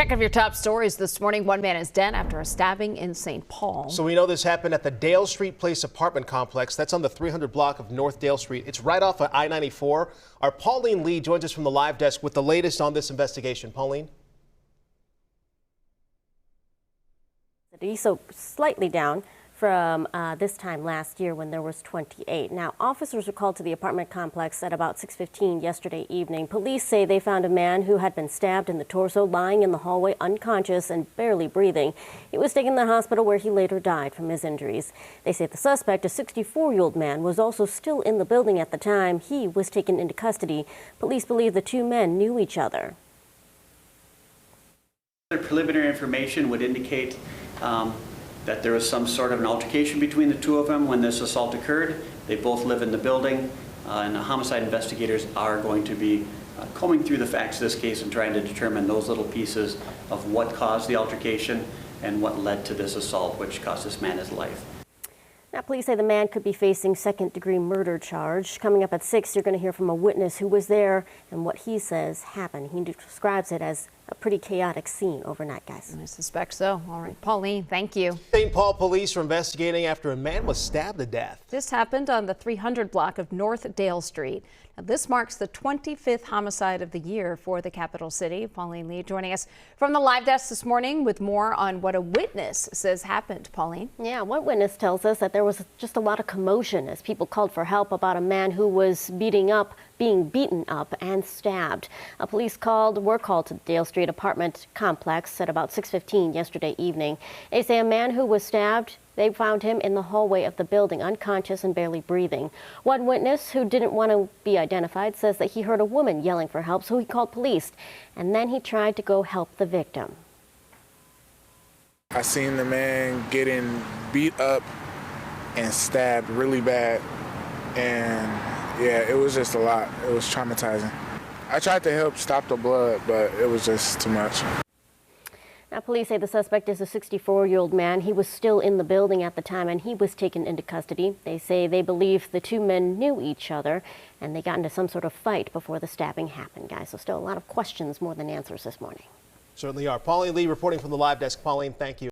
Check of your top stories this morning. One man is dead after a stabbing in St. Paul. So we know this happened at the Dale Street Place apartment complex. That's on the 300 block of North Dale Street. It's right off of I-94. Our Pauline Lee joins us from the live desk with the latest on this investigation. Pauline? So slightly down from this time last year when there was 28. Now, officers were called to the apartment complex at about 6:15 yesterday evening. Police say they found a man who had been stabbed in the torso, lying in the hallway unconscious and barely breathing. He was taken to the hospital where he later died from his injuries. They say the suspect, a 64-year-old man, was also still in the building at the time he was taken into custody. Police believe the two men knew each other. The preliminary information would indicate that there was some sort of an altercation between the two of them when this assault occurred. They both live in the building, and the homicide investigators are going to be combing through the facts of this case and trying to determine those little pieces of what caused the altercation and what led to this assault, which cost this man his life. Now, police say the man could be facing second-degree murder charge. Coming up at 6, you're going to hear from a witness who was there and what he says happened. He describes it as a pretty chaotic scene overnight, guys. I suspect so. All right, Pauline, thank you. St. Paul police are investigating after a man was stabbed to death. This happened on the 300 block of North Dale Street. Now, this marks the 25th homicide of the year for the capital city. Pauline Lee joining us from the live desk this morning with more on what a witness says happened. Pauline? Yeah, one witness tells us that there was just a lot of commotion as people called for help about a man who was being beaten up and stabbed. Police were called to the Dale Street apartment complex at about 6:15 yesterday evening. They say a man who was stabbed, they found him in the hallway of the building, unconscious and barely breathing. One witness, who didn't want to be identified, says that he heard a woman yelling for help, so he called police, and then he tried to go help the victim. I seen the man getting beat up and stabbed really bad, and yeah, it was just a lot. It was traumatizing. I tried to help stop the blood, but it was just too much. Now, police say the suspect is a 64-year-old man. He was still in the building at the time, and he was taken into custody. They say they believe the two men knew each other, and they got into some sort of fight before the stabbing happened, guys. So still a lot of questions more than answers this morning. Certainly are. Pauline Lee reporting from the live desk. Pauline, thank you.